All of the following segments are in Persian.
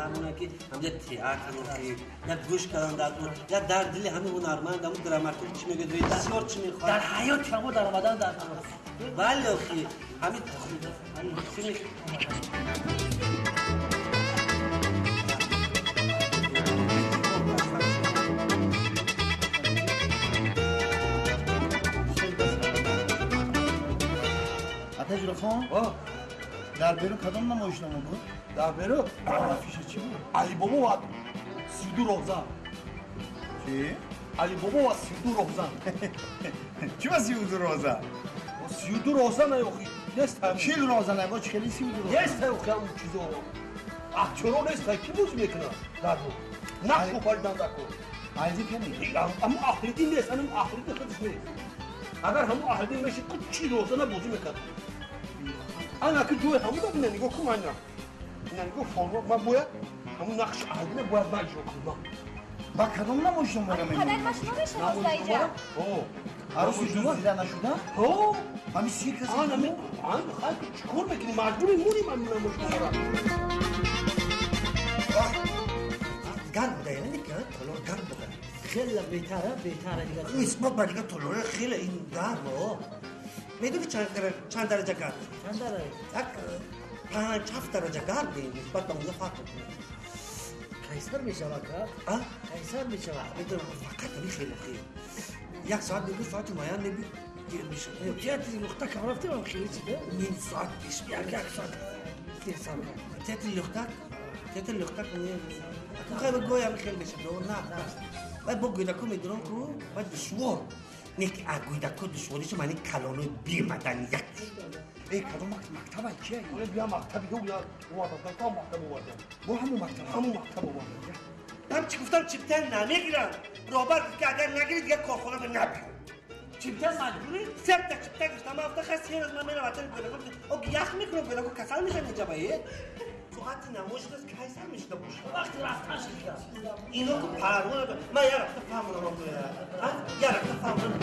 همونه که همجا تئاتر رو یا گوش کردن در اون یا در دل همه هنرمند همون دراماتورگ چی میگه دوی بسیار چی میخواد در حیات شما در آمدن در بله اخی همین فیلم آتش خان در بیرون کدام نمایشنامه بود؟ در بیرون آفیش چی بود؟ علی بابا و 32 روزن چی؟ علی بابا و 32 روزن چی با 32 روزه؟ 32 روزن اخی نیست هم چیل روزه نبا چلی 32 روزه؟ نیست اخی همون چیزو اکترها نیست کی بوز میکنه در رو نقش رو پاریدن دکو عزیزی که نیست؟ اما اخلیدی نیست همون اخلیدی خودش نیست اگر همون اخلیدی میشه که چی روزه نبوزی میکنه انا که جوی همون دارم نگاه کنم اینا نگاه فرما من باید همون نقش اخلیدی باید من اجرا کنم با کدام نمایشنامه رو پدر می‌بینی؟ ما شما میشناسه اینجا عروسی جون دیده نشدن؟ ها همین سی کسی آن خیلی چیکار میکنی مجبور مونیم همون نمایشنامه را گرم بوده یعنی که تلور گرم بوده خیلی بهتره دیگه نیست با دیگه تلور خیلی این گرمه میدونی چند درجه گرم چند داره؟ یک 5-7 درجه گرم دیم نسبت به اونجا فرق میکنه قیصر میشود که؟ قیصر میشود میدونم فقط همین خیلی یک ساعت دیگه ساعت مایان نبی دیر میشه جهتی لخته که رفتیم هم خیلی چیده؟ نیم ساعت پیش یک ساعت تیسان تیت لخته کنیم خیلی گویم خیلی میشه دور نه باید با گویدکو میدونم که باید دشوار نه که گویدکو دشواریش معنی کلانوی بی مدنیت ای کدام مکتب کیه؟ بیا مکتبی دو بیا اومدن تا مکتب اومدن با همون مکتب همون مکتب اومدن من چی گفتم چیپتن نمیگیرم رابر که اگر نگیرید یک کارخانه رو نبیرم چیپتن مجبوری؟ سر تا چیپتن گفتم هفته خسته از من میرم وطن گویدکو او یخ میکنم گویدکو کسل میشن اینجا بایی ساعت نمایش دست کیسر میشده باشه وقتی رفتنش میکنم اینو که پروانه دارم من یه رفته فهمونم هم یه رفته فهمونم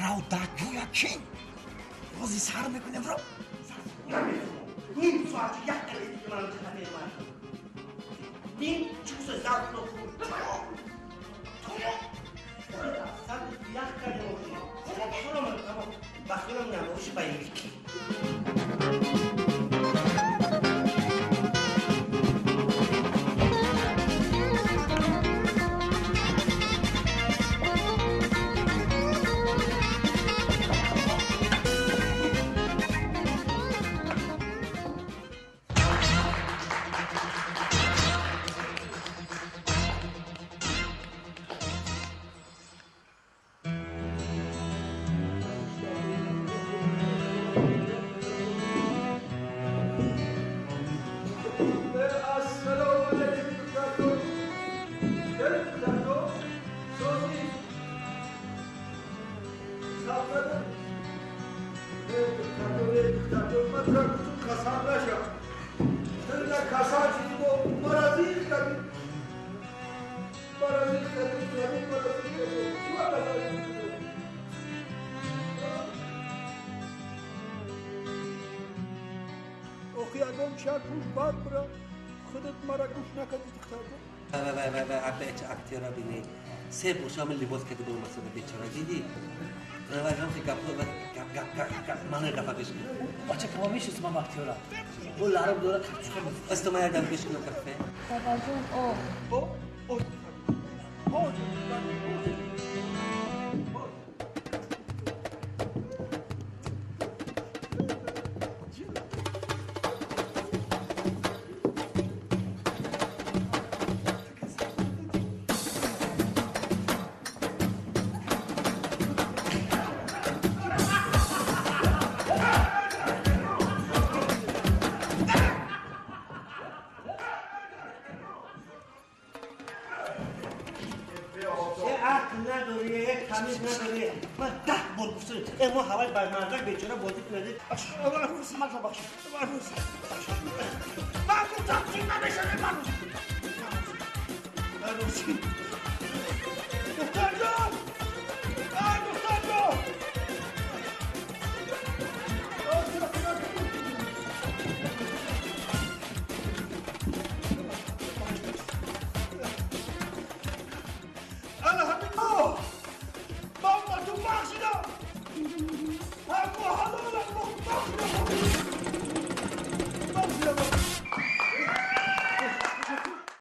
راو داگویا کی؟ روزی سر میکنیم رو؟ نیم ساعت یک دقیقه دیگه من خطه من نیم چوز زرد رو فرد سر یک دقیقه ماشین بخیرم نمایش بیلیکی اکتیرا بینی سه پوشام لباس که دو مسئله بیچاره دیدی روایتم که گپ من دفعه بشکنم بچه که ما میشست من اکتیورا او لارم دوره کپچوکه میفرست است ما یادم بشکنم کفه بابا جون ارزش نداره من 10 بار گفتم اما هوای بر مردک بیچاره بازی کنه روز من بخش روز من گفتم چی نمیشه من روز